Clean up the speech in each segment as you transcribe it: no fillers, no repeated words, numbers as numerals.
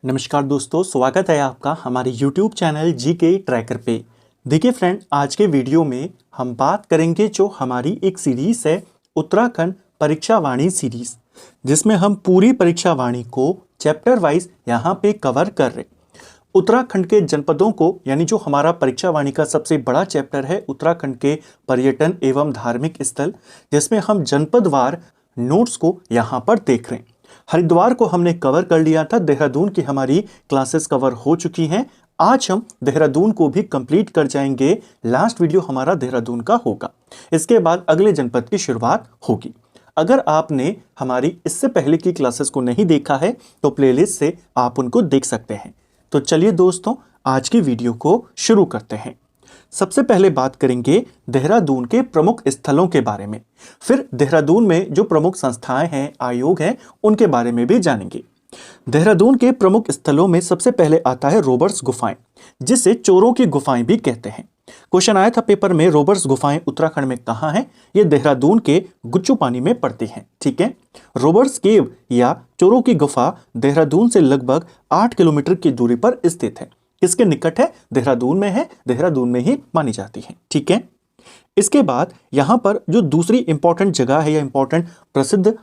नमस्कार दोस्तों, स्वागत है आपका हमारे YouTube चैनल जीके ट्रैकर पे। देखिए फ्रेंड, आज के वीडियो में हम बात करेंगे जो हमारी एक सीरीज है उत्तराखंड परीक्षा वाणी सीरीज, जिसमें हम पूरी परीक्षा वाणी को चैप्टर वाइज यहाँ पे कवर कर रहे। उत्तराखंड के जनपदों को, यानी जो हमारा परीक्षा वाणी का सबसे बड़ा चैप्टर है उत्तराखंड के पर्यटन एवं धार्मिक स्थल, जिसमें हम जनपदवार नोट्स को यहाँ पर देख रहे हैं। हरिद्वार को हमने कवर कर लिया था, देहरादून की हमारी क्लासेस कवर हो चुकी हैं। आज हम देहरादून को भी कंप्लीट कर जाएंगे। लास्ट वीडियो हमारा देहरादून का होगा, इसके बाद अगले जनपद की शुरुआत होगी। अगर आपने हमारी इससे पहले की क्लासेस को नहीं देखा है तो प्लेलिस्ट से आप उनको देख सकते हैं। तो चलिए दोस्तों, आज की वीडियो को शुरू करते हैं। सबसे पहले बात करेंगे देहरादून के प्रमुख स्थलों के बारे में, फिर देहरादून में जो प्रमुख संस्थाएं हैं, आयोग हैं, उनके बारे में भी जानेंगे। देहरादून के प्रमुख स्थलों में सबसे पहले आता है रोबर्ट्स गुफाएं, जिसे चोरों की गुफाएं भी कहते हैं। क्वेश्चन आया था पेपर में, रोबर्ट्स गुफाएं उत्तराखंड में कहां हैं? ये देहरादून के गुच्चू पानी में पड़ती हैं। ठीक है, रोबर्ट्स केव या चोरों की गुफा देहरादून से लगभग 8 किलोमीटर की दूरी पर स्थित है। किसके निकट है? देहरादून में है, देहरादून में ही मानी जाती है। ठीक है, इसके बाद यहां पर जो दूसरी इंपॉर्टेंट जगह है या इंपॉर्टेंट प्रसिद्ध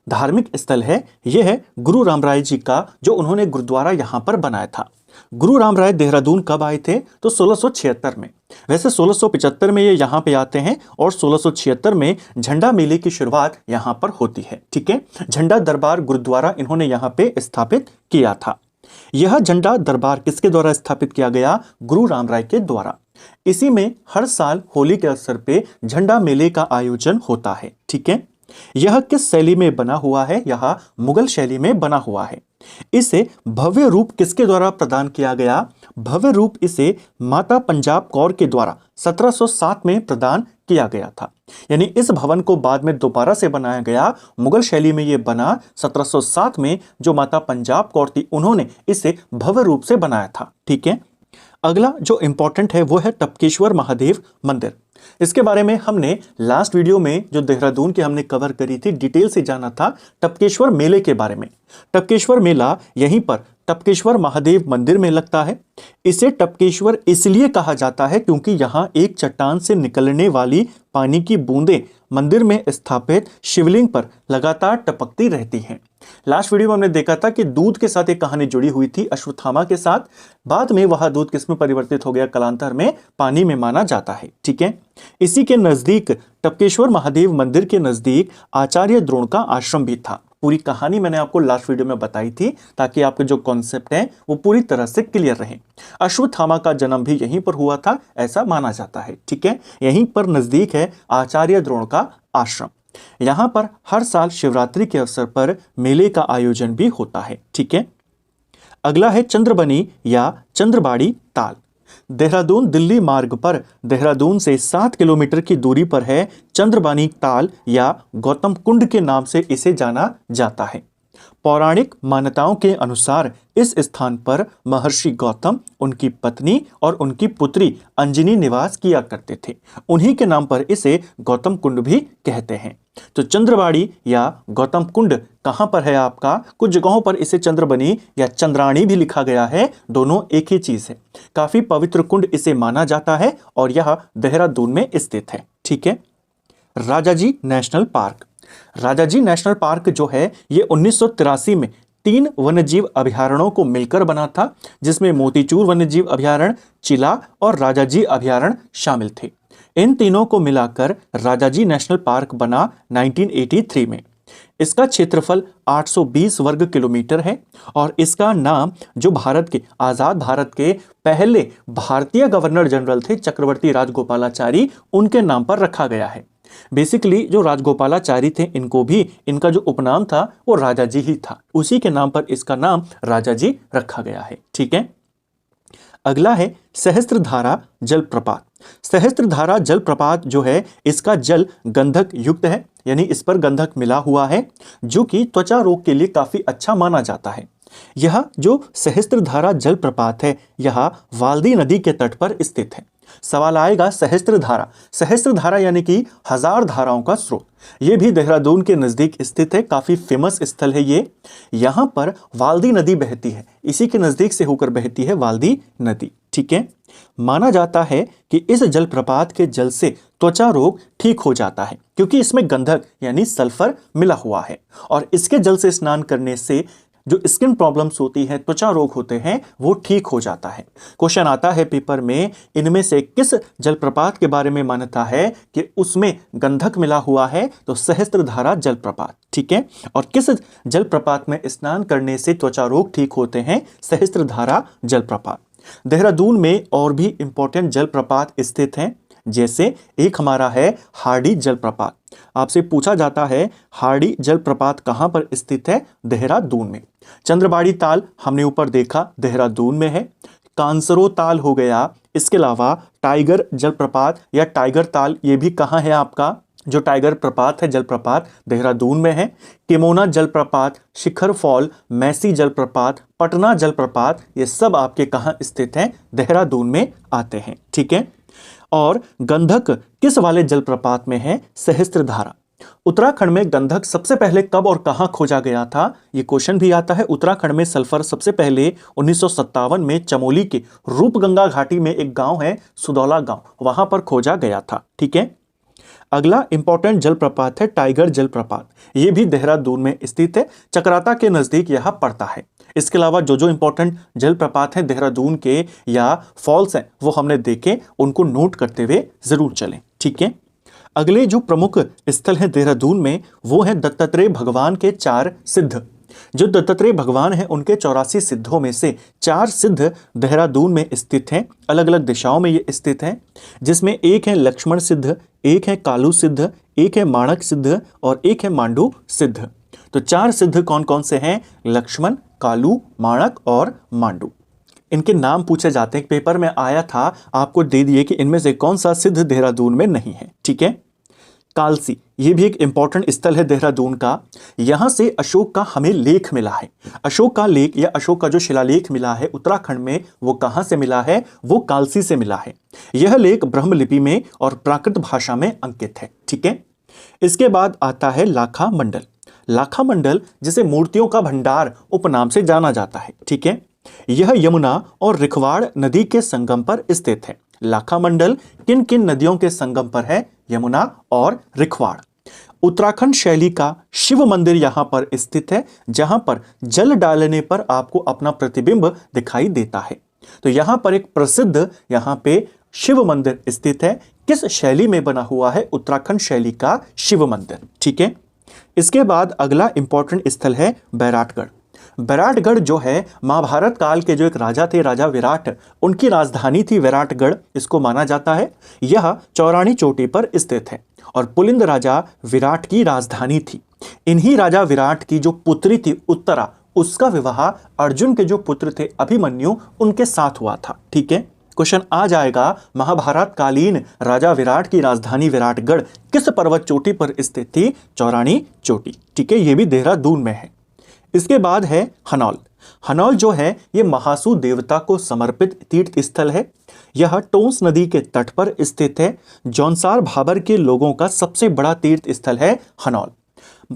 धार्मिक स्थल है, यह है गुरु रामराय जी का, जो उन्होंने गुरुद्वारा यहां पर बनाया था। गुरु रामराय देहरादून कब आए थे? तो 1676 में। वैसे 1675 में ये यहाँ पे आते हैं और 1676 में झंडा मेले की शुरुआत यहाँ पर होती है। ठीक है, झंडा दरबार गुरुद्वारा इन्होंने यहाँ पे स्थापित किया था। यह झंडा दरबार किसके द्वारा स्थापित किया गया? गुरु रामराय के द्वारा। इसी में हर साल होली के अवसर पे झंडा मेले का आयोजन होता है। ठीक है, यह किस शैली में बना हुआ है? यह मुगल शैली में बना हुआ है। इसे भव्य रूप किसके द्वारा प्रदान किया गया? भव्य रूप इसे माता पंजाब कौर के द्वारा 1707 में प्रदान किया गया था। यानी इस भवन को बाद में दोबारा से बनाया गया, मुगल शैली में यह बना 1707 में। जो माता पंजाब कौर थी, उन्होंने इसे भव्य रूप से बनाया था। ठीक है, अगला जो इंपॉर्टेंट है वो है टपकेश्वर महादेव मंदिर। इसके बारे में हमने लास्ट वीडियो में जो देहरादून की हमने कवर करी थी, डिटेल से जाना था टपकेश्वर मेले के बारे में। टपकेश्वर मेला यहीं पर टपकेश्वर महादेव मंदिर में लगता है। इसे टपकेश्वर इसलिए कहा जाता है क्योंकि यहाँ एक चट्टान से निकलने वाली पानी की बूंदें मंदिर में स्थापित शिवलिंग पर लगातार टपकती रहती हैं। लास्ट वीडियो में हमने देखा था कि दूध के साथ एक कहानी जुड़ी हुई थी अश्वत्थामा के साथ। बाद में वह दूध किसमें परिवर्तित हो गया? कालांतर में पानी में माना जाता है। ठीक है, इसी के नजदीक टपकेश्वर महादेव मंदिर के नजदीक आचार्य द्रोण का आश्रम भी था। पूरी कहानी मैंने आपको लास्ट वीडियो में बताई थी, ताकि आपके जो कॉन्सेप्ट है वो पूरी तरह से क्लियर रहे। अश्वत्थामा का जन्म भी यहीं पर हुआ था, ऐसा माना जाता है। ठीक है, यहीं पर नजदीक है आचार्य द्रोण का आश्रम। यहां पर हर साल शिवरात्रि के अवसर पर मेले का आयोजन भी होता है। ठीक है, अगला है चंद्रबनी या चंद्रबाड़ी ताल। देहरादून दिल्ली मार्ग पर देहरादून से 7 किलोमीटर की दूरी पर है चंद्रबानी ताल, या गौतम कुंड के नाम से इसे जाना जाता है। पौराणिक मान्यताओं के अनुसार इस स्थान पर महर्षि गौतम, उनकी पत्नी और उनकी पुत्री अंजनी निवास किया करते थे। उन्हीं के नाम पर इसे गौतम कुंड भी कहते हैं। तो चंद्रबाड़ी या गौतम कुंड कहां पर है आपका? कुछ जगहों पर इसे चंद्रबनी या चंद्राणी भी लिखा गया है, दोनों एक ही चीज है। काफी पवित्र कुंड इसे माना जाता है और यह देहरादून में स्थित है। ठीक है, Rajaji national park. Rajaji national park जो है ये 1983 में 3 वन्यजीव अभयारण्यों को मिलकर बना था, जिसमें मोतीचूर वन्यजीव अभयारण्य, चिला और राजाजी अभयारण्य शामिल थे। इन तीनों को मिलाकर राजाजी नेशनल पार्क बना 1983 में। इसका क्षेत्रफल 820 वर्ग किलोमीटर है और इसका नाम जो भारत के आजाद भारत के पहले भारतीय गवर्नर जनरल थे चक्रवर्ती राजगोपालाचारी, उनके नाम पर रखा गया है। बेसिकली जो राजगोपालाचारी थे, इनको भी इनका जो उपनाम था वो राजाजी ही था, उसी के नाम पर इसका नाम राजाजी रखा गया है। ठीक है, अगला है सहस्त्रधारा जलप्रपात। सहस्त्रधारा जलप्रपात जो है, इसका जल गंधक युक्त है, यानी इस पर गंधक मिला हुआ है, जो कि त्वचा रोग के लिए काफी अच्छा माना जाता है। यह जो सहस्त्रधारा जलप्रपात है, यह वाल्दी नदी के तट पर स्थित है। सवाल आएगा सहस्त्रधारा। सहस्त्रधारा यानी कि 1000 धाराओं का स्रोत। ये भी देहरादून के नजदीक स्थित है, काफी फेमस स्थल है ये। यहां पर वाल्दी नदी बहती है, इसी के नजदीक से होकर बहती है वाल्दी नदी। ठीक है, माना जाता है कि इस जलप्रपात के जल से त्वचा रोग ठीक हो जाता है, क्योंकि इसमें गंधक यानी सल्फर मिला हुआ है, और इसके जल से स्नान करने से जो स्किन प्रॉब्लम्स होती है, त्वचा रोग होते हैं, वो ठीक हो जाता है। क्वेश्चन आता है पेपर में, इनमें से किस जलप्रपात के बारे में मान्यता है कि उसमें गंधक मिला हुआ है? तो सहस्त्रधारा जलप्रपात। ठीक है, और किस जलप्रपात में स्नान करने से त्वचा रोग ठीक होते हैं? सहस्त्रधारा जलप्रपात। देहरादून में और भी इंपॉर्टेंट जलप्रपात स्थित हैं, जैसे एक हमारा है हार्डी जलप्रपात। आपसे पूछा जाता है हार्डी जलप्रपात कहां पर स्थित है? देहरादून में। चंद्रबाड़ी ताल हमने ऊपर देखा, देहरादून में है। कांसरो ताल हो गया, इसके अलावा टाइगर जलप्रपात या टाइगर ताल, ये भी कहां है आपका? जो टाइगर प्रपात है जलप्रपात, देहरादून में है। किमोना जलप्रपात, शिखर फॉल, मैसी जलप्रपात, पटना जलप्रपात, ये सब आपके कहां स्थित हैं? देहरादून में आते हैं। ठीक है, और गंधक किस वाले जलप्रपात में है? सहस्त्रधारा। उत्तराखंड में गंधक सबसे पहले कब और कहां खोजा गया था? यह क्वेश्चन भी आता है। उत्तराखंड में सल्फर सबसे पहले 1957 में चमोली के रूपगंगा घाटी में एक गांव है सुदौला गांव, वहां पर खोजा गया था। ठीक है, अगला इंपॉर्टेंट जलप्रपात है टाइगर जलप्रपात। यह भी देहरादून में स्थित है, चकराता के नजदीक यह पड़ता है। इसके अलावा जो इंपॉर्टेंट जलप्रपात हैं देहरादून के या फॉल्स हैं, वो हमने देखे, उनको नोट करते हुए जरूर चलें। ठीक है, अगले जो प्रमुख स्थल हैं देहरादून में, वो है दत्तात्रेय भगवान के 4 सिद्ध। जो दत्तात्रेय भगवान हैं, उनके 84 सिद्धों में से 4 सिद्ध देहरादून में स्थित हैं। अलग अलग दिशाओं में ये स्थित हैं, जिसमें एक है लक्ष्मण सिद्ध, एक है कालू सिद्ध, एक है माणक सिद्ध और एक है मांडू सिद्ध। तो 4 सिद्ध कौन कौन से हैं? लक्ष्मण, कालू, माणक और मांडू। इनके नाम पूछे जाते हैं, पेपर में आया था, आपको दे दिए कि इनमें से कौन सा सिद्ध देहरादून में नहीं है। ठीक है, कालसी, ये भी एक इंपॉर्टेंट स्थल है देहरादून का। यहां से अशोक का हमें लेख मिला है। अशोक का लेख या अशोक का जो शिलालेख मिला है उत्तराखंड में, वो कहां से मिला है? वो कालसी से मिला है। यह लेख ब्रह्मलिपि में और प्राकृत भाषा में अंकित है। ठीक है, इसके बाद आता है लाखा मंडल। लाखा मंडल, जिसे मूर्तियों का भंडार उपनाम से जाना जाता है। ठीक है, यह यमुना और रिखवाड़ नदी के संगम पर स्थित है। लाखा मंडल किन किन नदियों के संगम पर है? यमुना और रिखवाड़। उत्तराखंड शैली का शिव मंदिर यहां पर स्थित है, जहां पर जल डालने पर आपको अपना प्रतिबिंब दिखाई देता है। तो यहां पर एक प्रसिद्ध यहां पे शिव मंदिर स्थित है। किस शैली में बना हुआ है? उत्तराखंड शैली का शिव मंदिर। ठीक है, इसके बाद अगला इंपॉर्टेंट स्थल है बैराटगढ़। बैराटगढ़ जो है महाभारत काल के जो एक राजा थे, राजा विराट, उनकी राजधानी थी विराटगढ़, इसको माना जाता है। यह चौरानी चोटी पर स्थित है और पुलिंद राजा विराट की राजधानी थी। इन्हीं राजा विराट की जो पुत्री थी उत्तरा, उसका विवाह अर्जुन के जो पुत्र थे अभिमन्यु, उनके साथ हुआ था। ठीक है, क्वेश्चन आ जाएगा, महाभारत कालीन राजा विराट की राजधानी विराटगढ़ किस पर्वत चोटी पर स्थित थी? चौरानी चोटी। ठीक है, यह भी देहरादून में है। इसके बाद है हनौल। हनौल जो है ये महासू देवता को समर्पित तीर्थ स्थल है। यह टोंस नदी के तट पर स्थित है। जौनसार भाबर के लोगों का सबसे बड़ा तीर्थ स्थल है हनौल।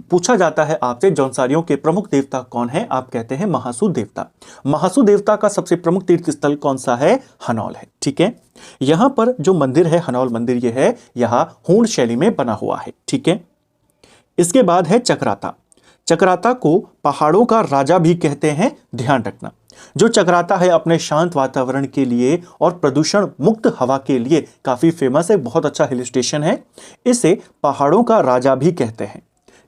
पूछा जाता है आपसे जौनसारियों के प्रमुख देवता कौन है? आप कहते हैं महासू देवता। महासू देवता का सबसे प्रमुख तीर्थ स्थल कौन सा है? हनौल है। ठीक है, यहां पर जो मंदिर है हनौल मंदिर, यह है यहां हूण शैली में बना हुआ है। ठीक है, इसके बाद है चकराता। चकराता को पहाड़ों का राजा भी कहते हैं, ध्यान रखना। जो चकराता है अपने शांत वातावरण के लिए और प्रदूषण मुक्त हवा के लिए काफी फेमस है, बहुत अच्छा हिल स्टेशन है। इसे पहाड़ों का राजा भी कहते हैं।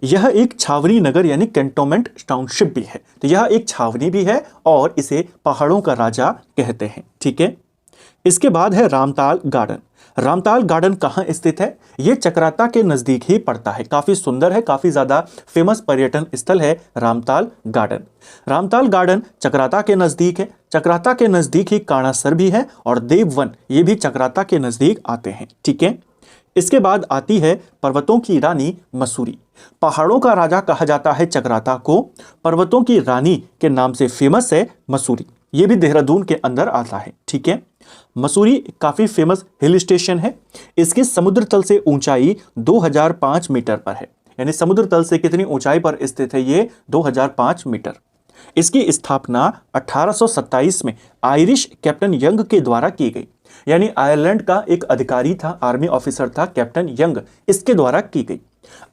यह एक छावनी नगर यानी कैंटोनमेंट टाउनशिप भी है, तो यह एक छावनी भी है और इसे पहाड़ों का राजा कहते हैं। ठीक है, इसके बाद है रामताल गार्डन। रामताल गार्डन कहाँ स्थित है? यह चकराता के नजदीक ही पड़ता है। काफी सुंदर है, काफी ज्यादा फेमस पर्यटन स्थल है रामताल गार्डन। रामताल गार्डन चकराता के नजदीक है। चकराता के नजदीक ही काणासर भी है और देववन, ये भी चकराता के नजदीक आते हैं। ठीक है, इसके बाद आती है पर्वतों की रानी मसूरी। पहाड़ों का राजा कहा जाता है चकराता को, पर्वतों की रानी के नाम से फेमस है मसूरी। यह भी देहरादून के अंदर आता है। ठीक है, मसूरी काफी फेमस हिल स्टेशन है। इसकी समुद्र तल से ऊंचाई 2005 मीटर पर है, यानी समुद्र तल से कितनी ऊंचाई पर स्थित है ये 2005 मीटर। इसकी स्थापना 1827 में आयरिश कैप्टन यंग के द्वारा की गई, यानी आयरलैंड का एक अधिकारी था, आर्मी ऑफिसर था कैप्टन यंग, इसके द्वारा की गई।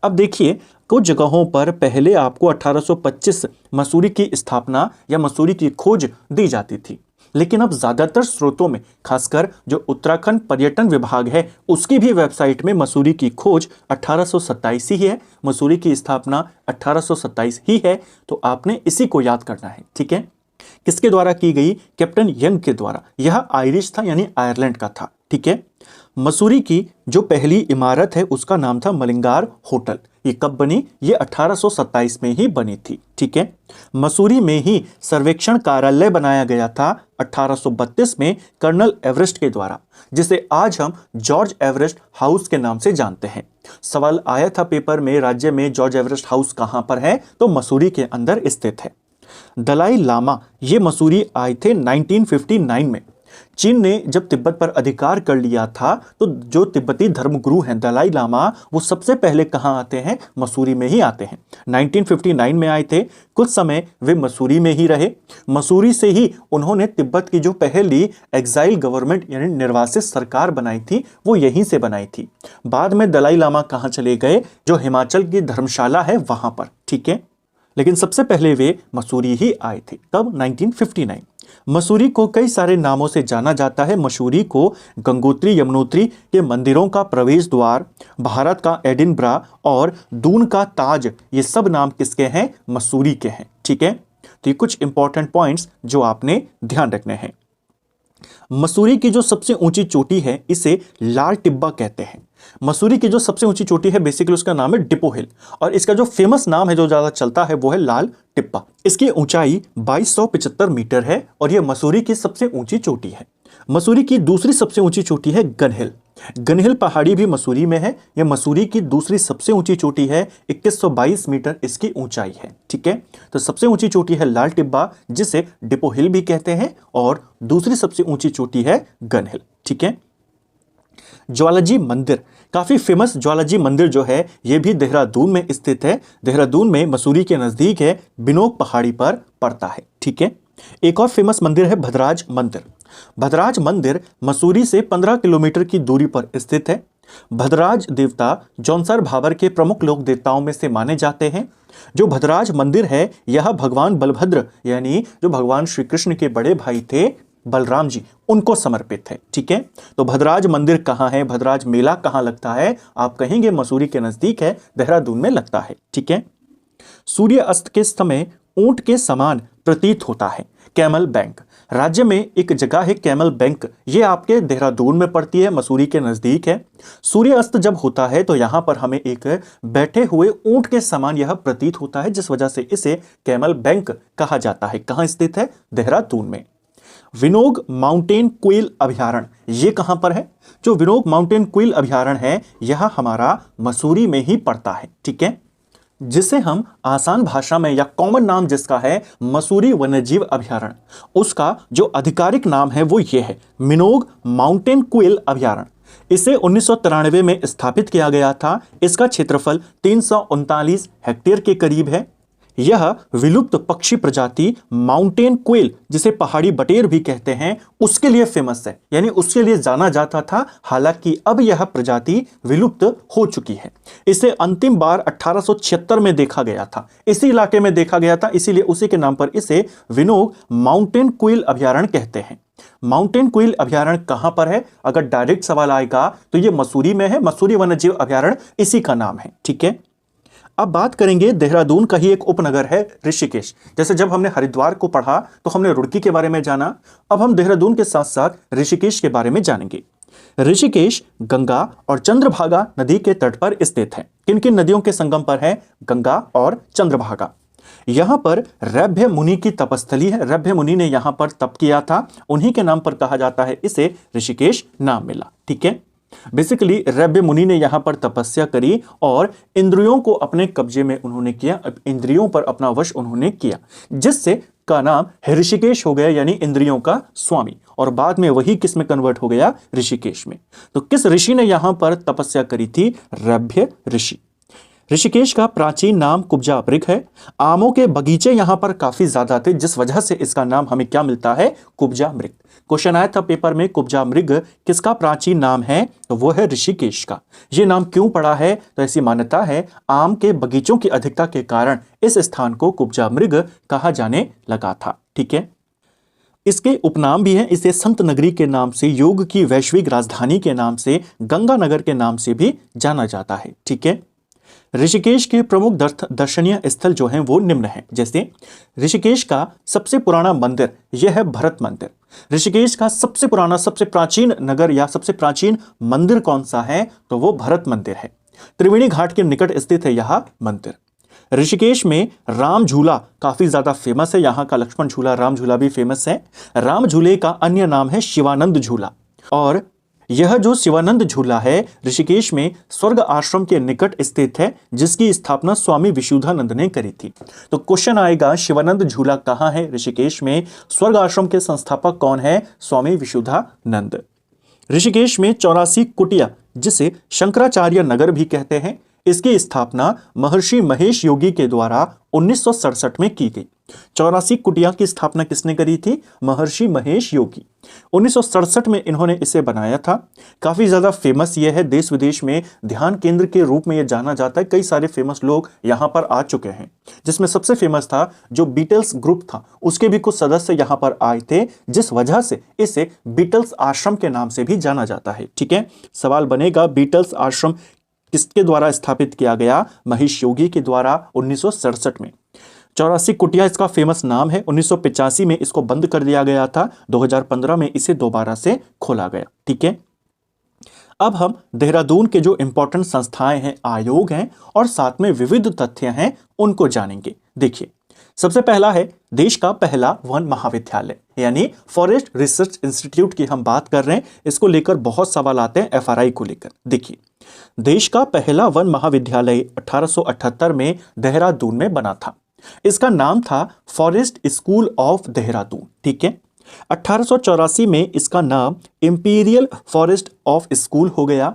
अब देखिए कुछ जगहों पर पहले आपको 1825 मसूरी की स्थापना या मसूरी की खोज दी जाती थी, लेकिन अब ज्यादातर स्रोतों में, खासकर जो उत्तराखंड पर्यटन विभाग है उसकी भी वेबसाइट में मसूरी की खोज 1827 ही है, मसूरी की स्थापना 1827 ही है। तो आपने इसी को याद करना है, ठीक है। किसके द्वारा की गई? कैप्टन यंग के द्वारा। यह आयरिश था, यानी आयरलैंड का था, ठीक है। मसूरी की जो पहली इमारत है उसका नाम था मलिंगार होटल। ये कब बनी? ये 1827 में ही बनी थी, ठीक है। मसूरी में ही सर्वेक्षण कार्यालय बनाया गया था 1832 में कर्नल एवरेस्ट के द्वारा, जिसे आज हम जॉर्ज एवरेस्ट हाउस के नाम से जानते हैं। सवाल आया था पेपर में, राज्य में जॉर्ज एवरेस्ट हाउस कहां पर है? तो मसूरी के अंदर स्थित है। दलाई लामा ये मसूरी आए थे 1959 में। चीन ने जब तिब्बत पर अधिकार कर लिया था तो जो तिब्बती धर्मगुरु हैं दलाई लामा, वो सबसे पहले कहां आते हैं? मसूरी में ही आते हैं। 1959 में आए थे, कुछ समय वे मसूरी में ही रहे। मसूरी से ही उन्होंने तिब्बत की जो पहली एग्जाइल गवर्नमेंट यानी निर्वासित सरकार बनाई थी वो यहीं से बनाई थी। बाद में दलाई लामा कहां चले गए? जो हिमाचल की धर्मशाला है वहां पर, ठीक है। लेकिन सबसे पहले वे मसूरी ही आए थे। कब? 1959। मसूरी को कई सारे नामों से जाना जाता है। मसूरी को गंगोत्री यमुनोत्री के मंदिरों का प्रवेश द्वार, भारत का एडिनब्रा और दून का ताज, ये सब नाम किसके हैं? मसूरी के हैं, ठीक है। तो ये कुछ इंपॉर्टेंट पॉइंट्स जो आपने ध्यान रखने हैं। मसूरी की जो सबसे ऊंची चोटी है इसे लाल टिब्बा कहते हैं। मसूरी की जो सबसे ऊंची चोटी है बेसिकली उसका नाम है डिपो हिल, और इसका जो फेमस नाम है जो ज्यादा चलता है वो है लाल टिब्बा। इसकी ऊंचाई 2275 मीटर है और यह मसूरी की सबसे ऊंची चोटी है। मसूरी की दूसरी सबसे ऊंची चोटी है गन हिल। गन हिल पहाड़ी भी मसूरी में है। यह मसूरी की दूसरी सबसे ऊंची चोटी है, 2122 मीटर इसकी ऊंचाई है, ठीक है। तो सबसे ऊंची चोटी है लाल टिब्बा जिसे डिपो हिल भी कहते हैं, और दूसरी सबसे ऊंची चोटी है गन हिल, ठीक है। ज्वालाजी मंदिर, काफी फेमस ज्वालाजी मंदिर जो है यह भी देहरादून में स्थित है। देहरादून में मसूरी के नजदीक है, बिनोक पहाड़ी पर पड़ता है, ठीक है। एक और फेमस मंदिर है भद्राज मंदिर। भद्राज मंदिर मसूरी से 15 किलोमीटर की दूरी पर स्थित है। भद्राज देवता जौनसर भाबर के प्रमुख लोक देवताओं में से माने जाते हैं। जो भद्राज मंदिर है यह भगवान बलभद्र यानी जो भगवान श्री कृष्ण के बड़े भाई थे बलराम जी, उनको समर्पित है, ठीक है। तो भद्राज मंदिर कहां है? भद्राज मेला कहां लगता है? आप कहेंगे मसूरी के नजदीक है, देहरादून में लगता है, ठीक है। सूर्य अस्त के समय ऊंट के समान प्रतीत होता है कैमल बैंक। राज्य में एक जगह है कैमल बैंक, ये आपके देहरादून में पड़ती है, मसूरी के नजदीक है। सूर्य अस्त जब होता है तो यहां पर हमें एक बैठे हुए ऊंट के समान यह प्रतीत होता है, जिस वजह से इसे कैमल बैंक कहा जाता है। कहां स्थित है? देहरादून में। विनोग माउंटेन क्वील अभयारण्य, ये कहां पर है? जो विनोग माउंटेन क्वील अभयारण्य है यह हमारा मसूरी में ही पड़ता है, ठीक है। जिसे हम आसान भाषा में या कॉमन नाम जिसका है मसूरी वन्यजीव अभयारण्य, उसका जो आधिकारिक नाम है वो ये है मिनोग माउंटेन क्वील अभयारण्य। इसे 1993 में स्थापित किया गया था। इसका क्षेत्रफल 339 हेक्टेयर के करीब है। यह विलुप्त पक्षी प्रजाति माउंटेन क्वेल, जिसे पहाड़ी बटेर भी कहते हैं, उसके लिए फेमस है, यानी उसके लिए जाना जाता था। हालांकि अब यह प्रजाति विलुप्त हो चुकी है। इसे अंतिम बार 1876 में देखा गया था, इसी इलाके में देखा गया था, इसीलिए उसी के नाम पर इसे विनोग माउंटेन क्वेल अभयारण्य कहते हैं। माउंटेन क्वेल अभयारण्य कहां पर है? अगर डायरेक्ट सवाल आएगा तो यह मसूरी में है, मसूरी वन्यजीव अभयारण्य इसी का नाम है, ठीक है। अब बात करेंगे देहरादून का ही एक उपनगर है ऋषिकेश। जैसे जब हमने हरिद्वार को पढ़ा तो हमने रुड़की के बारे में जाना, अब हम देहरादून के साथ साथ ऋषिकेश के बारे में जानेंगे। ऋषिकेश गंगा और चंद्रभागा नदी के तट पर स्थित है। किन किन नदियों के संगम पर है? गंगा और चंद्रभागा। यहां पर रभ्य मुनि की तपस्थली है। रभ्य मुनि ने यहां पर तप किया था, उन्हीं के नाम पर कहा जाता है, इसे ऋषिकेश नाम मिला, ठीक है। बेसिकली रभ्य मुनि ने यहां पर तपस्या करी और इंद्रियों को अपने कब्जे में उन्होंने किया, इंद्रियों पर अपना वश उन्होंने किया, जिससे का नाम ऋषिकेश हो गया, यानी इंद्रियों का स्वामी। और बाद में वही किस में कन्वर्ट हो गया, ऋषिकेश में। तो किस ऋषि ने यहां पर तपस्या करी थी, रभ्य ऋषि। ऋषिकेश का प्राचीन नाम कुब्जा मृग है। आमों के बगीचे यहां पर काफी ज्यादा थे, जिस वजह से इसका नाम हमें क्या मिलता है, कुब्जा मृग। क्वेश्चन आया था पेपर में, कुब्जा मृग किसका प्राचीन नाम है, तो वो है ऋषिकेश का। यह नाम क्यों पड़ा है, तो ऐसी मान्यता है आम के बगीचों की अधिकता के कारण इस स्थान को कुब्जा मृग कहा जाने लगा था। ठीक है, इसके उपनाम भी हैं। इसे संत नगरी के नाम से, योग की वैश्विक राजधानी के नाम से, गंगानगर के नाम से भी जाना जाता है। ठीक है, ऋषिकेश के प्रमुख दर्शनीय स्थल जो हैं वो निम्न हैं। जैसे ऋषिकेश का सबसे पुराना मंदिर यह है भरत मंदिर। ऋषिकेश का सबसे पुराना, सबसे प्राचीन नगर या सबसे प्राचीन मंदिर कौन सा है, तो वो भरत मंदिर है। त्रिवेणी घाट के निकट स्थित है यह मंदिर। ऋषिकेश में राम झूला काफी ज्यादा फेमस है। यहाँ का लक्ष्मण झूला, राम झूला भी फेमस है। राम झूले का अन्य नाम है शिवानंद झूला। और यह जो शिवानंद झूला है ऋषिकेश में स्वर्ग आश्रम के निकट स्थित है, जिसकी स्थापना स्वामी विशुद्धानंद ने करी थी। तो क्वेश्चन आएगा, शिवानंद झूला कहां है, ऋषिकेश में। स्वर्ग आश्रम के संस्थापक कौन है, स्वामी विशुद्धानंद। ऋषिकेश में 84 कुटिया, जिसे शंकराचार्य नगर भी कहते हैं, इसकी स्थापना महर्षि महेश योगी के द्वारा 1967 में की गई। 84 कुटिया की स्थापना किसने करी थी, महर्षि महेश योगी। 1967 में इन्होंने इसे बनाया था। काफी ज्यादा फेमस ये है, देश विदेश में ध्यान केंद्र के रूप में यह जाना जाता है। कई सारे फेमस लोग यहां पर आ चुके हैं, जिसमें सबसे फेमस था जो बीटल्स ग्रुप था, उसके भी कुछ सदस्य यहां पर आए थे, जिस वजह से इसे बीटल्स आश्रम के नाम से भी जाना जाता है। ठीक है, सवाल बनेगा, बीटल्स आश्रम किसके द्वारा स्थापित किया गया, महेश योगी के द्वारा 1967 में। 84 कुटिया इसका फेमस नाम है। 1985 में इसको बंद कर दिया गया था, 2015 में इसे दोबारा से खोला गया। ठीक है, अब हम देहरादून के जो इंपॉर्टेंट संस्थाएं हैं, आयोग हैं और साथ में विविध तथ्य हैं, उनको जानेंगे। देखिए, सबसे पहला है देश का पहला वन महाविद्यालय, यानी फॉरेस्ट रिसर्च इंस्टीट्यूट की हम बात कर रहे हैं। इसको लेकर बहुत सवाल आते हैं, FRI को लेकर। देखिए, देश का पहला वन महाविद्यालय 1878 में देहरादून में बना था। इसका नाम था फॉरेस्ट स्कूल ऑफ देहरादून। ठीक है, 1884 में इसका नाम इंपीरियल फॉरेस्ट ऑफ स्कूल हो गया।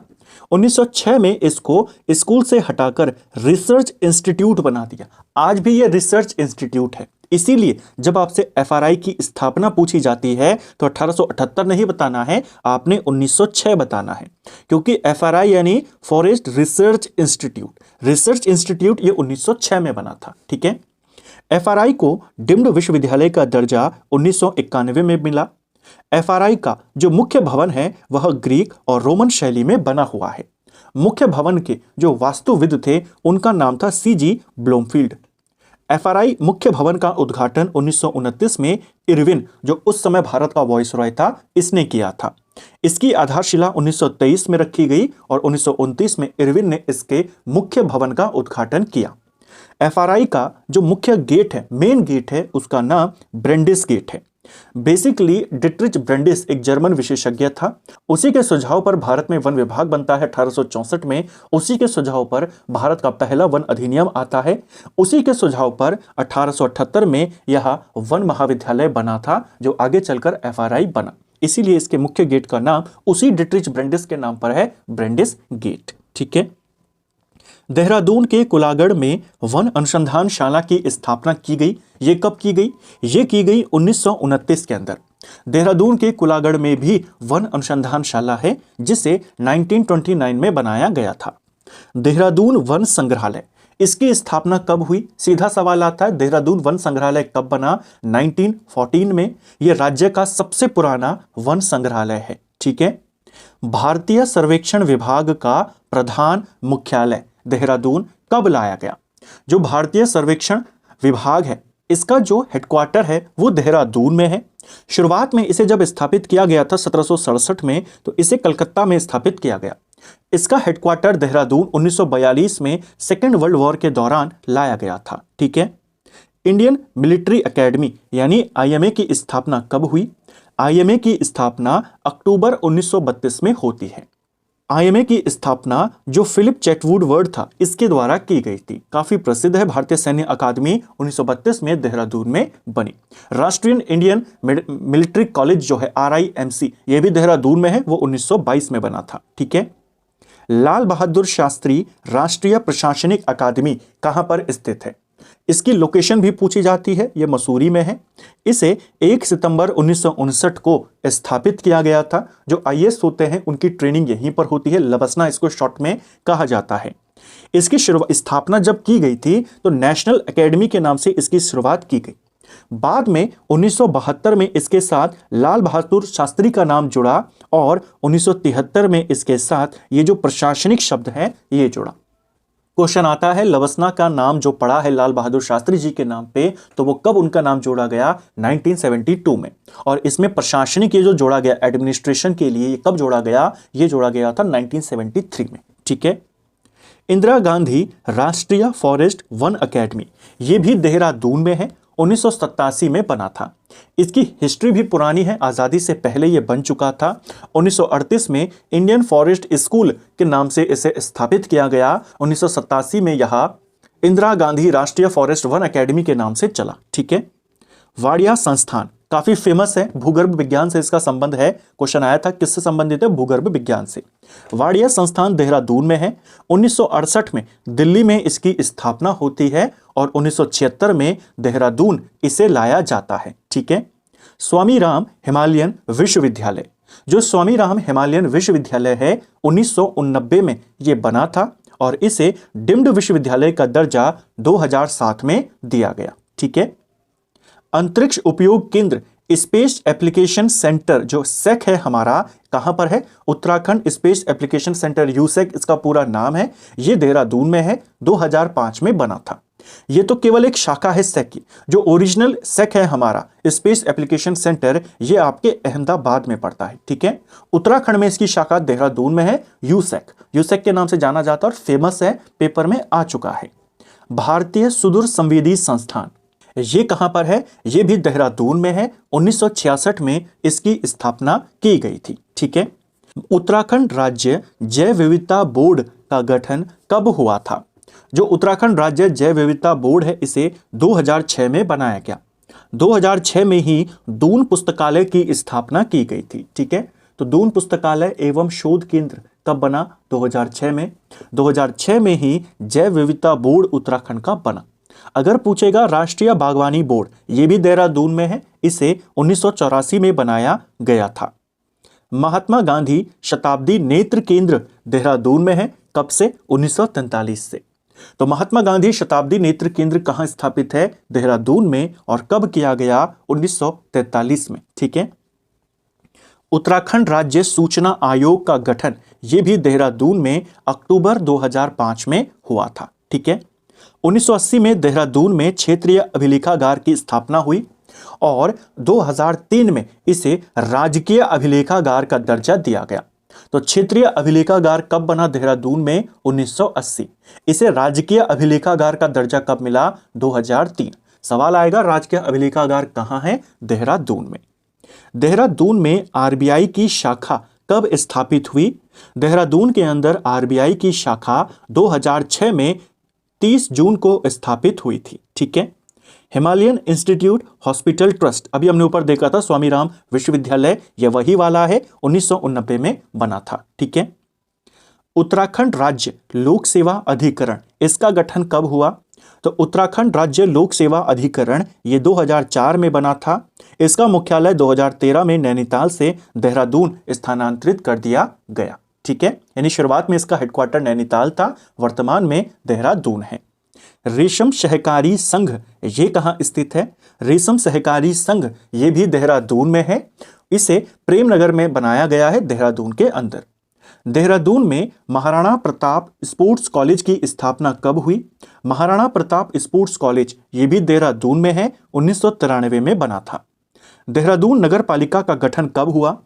1906 में इसको स्कूल से हटाकर रिसर्च इंस्टीट्यूट बना दिया। आज भी यह रिसर्च इंस्टीट्यूट है। इसीलिए जब आपसे FRI की स्थापना पूछी जाती है तो 1878 नहीं बताना है, आपने 1906 बताना है, क्योंकि FRI यानी फॉरेस्ट रिसर्च इंस्टीट्यूट ये 1906 में बना था। ठीक है, FRI को डीम्ड विश्वविद्यालय का दर्जा 1991 में मिला। FRI का जो मुख्य भवन है वह ग्रीक और रोमन शैली में बना हुआ है। मुख्य भवन के जो वास्तुविद थे उनका नाम था CG ब्लूमफील्ड। FRI मुख्य भवन का उद्घाटन 1929 में इरविन, जो उस समय भारत का वायसरॉय था, इसने किया था। इसकी आधारशिला 1923 में रखी गई और 1929 में इरविन ने इसके मुख्य भवन का उद्घाटन किया। FRI का जो मुख्य गेट है, मेन गेट है, उसका नाम ब्रेंडिस गेट है। बेसिकली डिट्रिच ब्रेंडिस एक जर्मन विशेषज्ञ था। उसी के सुझाव पर भारत में वन विभाग बनता है 1864 में। उसी के सुझाव पर भारत का पहला वन अधिनियम आता है। उसी के सुझाव पर 1878 में यह वन महाविद्यालय बना था, जो आगे चलकर FRI बना। इसीलिए इसके मुख्य गेट का नाम उसी डिट्रिच ब्रेंडिस के नाम पर है, ब्रेंडिस गेट। ठीक है, देहरादून के कुलागढ़ में वन अनुसंधानशाला की स्थापना की गई। ये कब की गई? ये की गई 1929 के अंदर। देहरादून के कुलागढ़ में भी वन अनुसंधानशाला है, जिसे 1929 में बनाया गया था। देहरादून वन संग्रहालय, इसकी स्थापना कब हुई? सीधा सवाल आता है, देहरादून वन संग्रहालय कब बना? 1914 में। यह राज्य का सबसे पुराना वन संग्रहालय है। ठीक है, भारतीय सर्वेक्षण विभाग का प्रधान मुख्यालय देहरादून कब लाया गया? जो भारतीय सर्वेक्षण विभाग है, इसका जो हेडक्वार्टर है वो देहरादून में है। शुरुआत में इसे जब स्थापित किया गया था 1767 में, तो इसे कलकत्ता में स्थापित किया गया। इसका हेडक्वार्टर देहरादून 1942 में सेकेंड वर्ल्ड वॉर के दौरान लाया गया था। ठीक है, इंडियन मिलिट्री एकेडमी यानी IMA की स्थापना कब हुई? IMA की स्थापना अक्टूबर 1932 में होती है। आईएमए की स्थापना जो फिलिप चैटवुड वर्ड था इसके द्वारा की गई थी। काफी प्रसिद्ध है। भारतीय सैन्य अकादमी 1932 में देहरादून में बनी। राष्ट्रीय इंडियन मिलिट्री कॉलेज जो है RIMC ये भी देहरादून में है, वो 1922 में बना था। ठीक है। लाल बहादुर शास्त्री राष्ट्रीय प्रशासनिक अकादमी कहां पर स्थित है? इसकी लोकेशन भी पूछी जाती है। यह मसूरी में है। इसे 1 सितंबर 1959 को स्थापित किया गया था। जो IAS होते हैं उनकी ट्रेनिंग यहीं पर होती है। लबसना इसको शॉर्ट में कहा जाता है। इसकी स्थापना जब की गई थी तो नेशनल एकेडमी के नाम से इसकी शुरुआत की गई। बाद में 1972 में इसके साथ लाल बहादुर शास्त्री का नाम जुड़ा और 1973 में इसके साथ ये जो प्रशासनिक शब्द है ये जुड़ा। क्वेश्चन आता है लबसना का नाम जो पड़ा है लाल बहादुर शास्त्री जी के नाम पे, तो वो कब उनका नाम जोड़ा गया? 1972 में। और इसमें प्रशासनिक ये जो जोड़ा गया एडमिनिस्ट्रेशन के लिए, ये कब जोड़ा गया? ये जोड़ा गया था 1973 में। ठीक है। इंदिरा गांधी राष्ट्रीय फॉरेस्ट वन अकेडमी ये भी देहरादून में है। 1987 में बना था। इसकी हिस्ट्री भी पुरानी है। आज़ादी से पहले यह बन चुका था। 1938 में इंडियन फॉरेस्ट स्कूल के नाम से इसे स्थापित किया गया। 1987 में यह इंदिरा गांधी राष्ट्रीय फॉरेस्ट वन अकेडमी के नाम से चला। ठीक है। वाडिया संस्थान काफी फेमस है। भूगर्भ विज्ञान से इसका संबंध है। क्वेश्चन आया था किससे संबंधित है? भूगर्भ विज्ञान से। वाडिया संस्थान देहरादून में है। 1968 में दिल्ली में इसकी स्थापना होती है और 1976 में देहरादून इसे लाया जाता है। ठीक है। स्वामी राम हिमालयन विश्वविद्यालय जो स्वामी राम हिमालयन विश्वविद्यालय है 1989 में यह बना था और इसे डीम्ड विश्वविद्यालय का दर्जा 2007 में दिया गया। ठीक है। अंतरिक्ष उपयोग केंद्र स्पेस एप्लीकेशन सेंटर जो सेक है हमारा, कहां पर है? Uttarakhand space application centre USAC इसका पूरा नाम है। यह देहरादून में है। 2005 में बना था। यह तो केवल एक शाखा है सेक की। जो ओरिजिनल सेक है हमारा स्पेस एप्लीकेशन सेंटर ये आपके अहमदाबाद में पड़ता है। ठीक है। उत्तराखंड में इसकी शाखा देहरादून में है। यूसेक यूसेक के नाम से जाना जाता है और फेमस है, पेपर में आ चुका है। भारतीय सुदूर संवेदी संस्थान ये कहां पर है? ये भी देहरादून में है। 1966 में इसकी स्थापना की गई थी। ठीक है। उत्तराखंड राज्य जैव विविधता बोर्ड का गठन कब हुआ था? जो उत्तराखंड राज्य जैव विविधता बोर्ड है इसे 2006 में बनाया गया। 2006 में ही दून पुस्तकालय की स्थापना की गई थी। ठीक है। तो दून पुस्तकालय एवं शोध केंद्र कब बना? 2006 में। 2006 में ही जैव विविधता बोर्ड उत्तराखंड का बना। अगर पूछेगा राष्ट्रीय बागवानी बोर्ड यह भी देहरादून में है। इसे 1984 में बनाया गया था। महात्मा गांधी शताब्दी नेत्र केंद्र देहरादून में है। कब से? 1943 से। तो महात्मा गांधी शताब्दी नेत्र केंद्र कहां स्थापित है? देहरादून में। और कब किया गया? 1943 में। ठीक है। उत्तराखंड राज्य सूचना आयोग का गठन यह भी देहरादून में अक्टूबर 2005 में हुआ था। ठीक है। 1980 में देहरादून में क्षेत्रीय अभिलेखागार की स्थापना हुई और 2003 में इसे राजकीय अभिलेखागार का दर्जा दिया गया। तो क्षेत्रीय अभिलेखागार कब बना देहरादून में? 1980। इसे राजकीय अभिलेखागार का दर्जा कब मिला? 2003। सवाल आएगा राजकीय अभिलेखागार कहां है? देहरादून में। देहरादून में RBI की शाखा कब स्थापित हुई? देहरादून के अंदर RBI की शाखा 2006 में 30 जून को स्थापित हुई थी। ठीक है। हिमालयन इंस्टीट्यूट हॉस्पिटल ट्रस्ट अभी हमने ऊपर देखा था स्वामी राम विश्वविद्यालय, यह वही वाला है। 1989 में बना था। ठीक है। उत्तराखंड राज्य लोक सेवा अधिकरण इसका गठन कब हुआ? तो उत्तराखंड राज्य लोक सेवा अधिकरण ये 2004 में बना था। इसका मुख्यालय 2013 में नैनीताल से देहरादून स्थानांतरित कर दिया गया। ठीक है। यानी शुरुआत में इसका हेडक्वार्टर नैनीताल था, वर्तमान में देहरादून है। रेशम सहकारी संघ ये कहां स्थित है? रेशम सहकारी संघ ये भी देहरादून में है। इसे प्रेमनगर में बनाया गया है देहरादून के अंदर। देहरादून में महाराणा प्रताप स्पोर्ट्स कॉलेज की स्थापना कब हुई? महाराणा प्रताप स्पोर्ट्स कॉलेज ये भी देहरादून में है। 1993 में बना था। देहरादून नगर पालिका का गठन कब हुआ?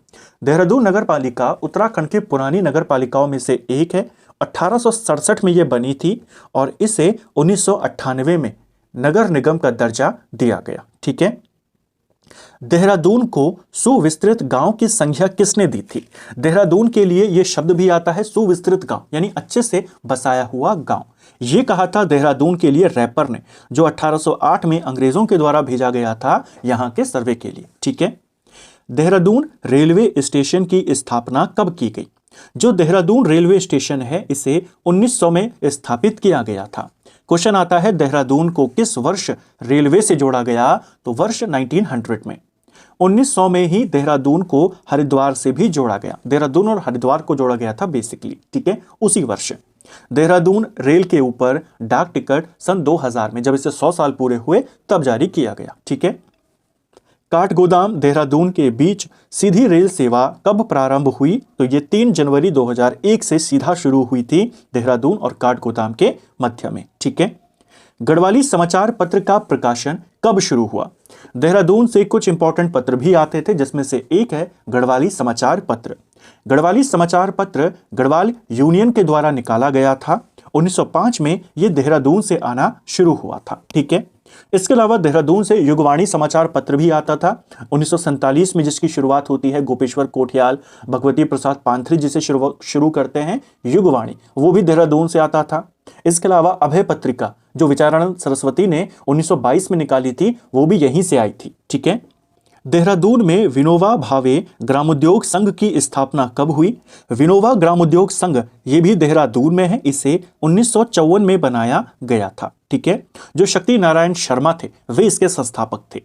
देहरादून नगर पालिका उत्तराखंड की पुरानी नगर पालिकाओं में से एक है। 1867 में यह बनी थी और इसे 1998 में नगर निगम का दर्जा दिया गया। ठीक है। देहरादून को सुविस्तृत गांव की संज्ञा किसने दी थी? देहरादून के लिए यह शब्द भी आता है सुविस्तृत गांव, यानी अच्छे से बसाया हुआ गांव। यह कहा था देहरादून के लिए रैपर ने, जो 1808 में अंग्रेजों के द्वारा भेजा गया था यहां के सर्वे के लिए। ठीक है। देहरादून रेलवे स्टेशन की स्थापना कब की गई? जो देहरादून रेलवे स्टेशन है इसे 1900 में स्थापित किया गया था। क्वेश्चन आता है देहरादून को किस वर्ष रेलवे से जोड़ा गया? तो वर्ष 1900 में। 1900 में ही देहरादून को हरिद्वार से भी जोड़ा गया। देहरादून और हरिद्वार को जोड़ा गया था बेसिकली। ठीक है, उसी वर्ष। देहरादून रेल के ऊपर डाक टिकट सन 2000 में, जब इसे 100 साल पूरे हुए तब जारी किया गया। ठीक है। काठगोदाम देहरादून के बीच सीधी रेल सेवा कब प्रारंभ हुई? तो ये 3 जनवरी 2001 से सीधा शुरू हुई थी देहरादून और काठगोदाम के मध्य में। ठीक है। गढ़वाली समाचार पत्र का प्रकाशन कब शुरू हुआ? देहरादून से कुछ इंपॉर्टेंट पत्र भी आते थे, जिसमें से एक है गढ़वाली समाचार पत्र। गढ़वाली समाचार पत्र गढ़वाल यूनियन के द्वारा निकाला गया था। 1905 में यह देहरादून से आना शुरू हुआ था। ठीक है। इसके अलावा देहरादून से युगवाणी समाचार पत्र भी आता था 1947 में, जिसकी शुरुआत होती है गोपेश्वर कोठियाल, भगवती प्रसाद पांथरी जिसे शुरू करते हैं युगवाणी, वो भी देहरादून से आता था। इसके अलावा अभय पत्रिका जो विचारानंद सरस्वती ने 1922 में निकाली थी, वो भी यहीं से आई थी। ठीक है। देहरादून में विनोबा भावे ग्रामोद्योग संघ की स्थापना कब हुई? विनोबा ग्रामोद्योग संघ ये भी देहरादून में है। इसे 1954 में बनाया गया था। ठीक है। जो शक्ति नारायण शर्मा थे वे इसके संस्थापक थे।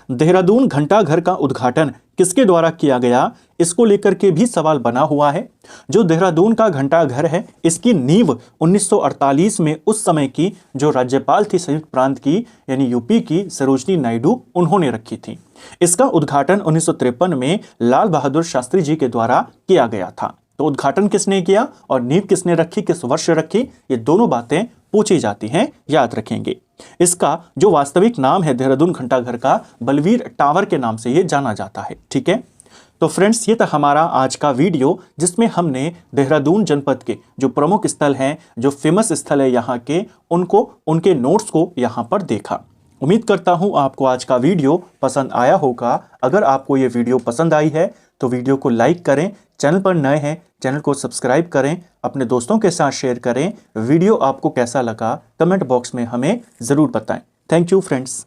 देहरादून घंटाघर का उद्घाटन किसके द्वारा किया गया? इसको लेकर के भी सवाल बना हुआ है। जो देहरादून का घंटाघर है इसकी नींव 1948 में उस समय की जो राज्यपाल थी संयुक्त प्रांत की, यानी यूपी की, सरोजनी नायडू, उन्होंने रखी थी। इसका उद्घाटन 1953 में लाल बहादुर शास्त्री जी के द्वारा किया गया था। तो उद्घाटन किसने किया और नींव किसने रखी, किस वर्ष रखी, ये दोनों बातें पूछी जाती हैं, याद रखेंगे। इसका जो वास्तविक नाम है देहरादून घंटाघर का, बलवीर टावर के नाम से ये जाना जाता है। ठीक है। तो फ्रेंड्स, ये था हमारा आज का वीडियो, जिसमें हमने देहरादून जनपद के जो प्रमुख स्थल हैं, जो फेमस स्थल है यहाँ के, उनको, उनके नोट्स को यहाँ पर देखा। उम्मीद करता हूँ आपको आज का वीडियो पसंद आया होगा। अगर आपको ये वीडियो पसंद आई है तो वीडियो को लाइक करें, चैनल पर नए हैं चैनल को सब्सक्राइब करें, अपने दोस्तों के साथ शेयर करें। वीडियो आपको कैसा लगा कमेंट बॉक्स में हमें ज़रूर बताएं। Thank you friends.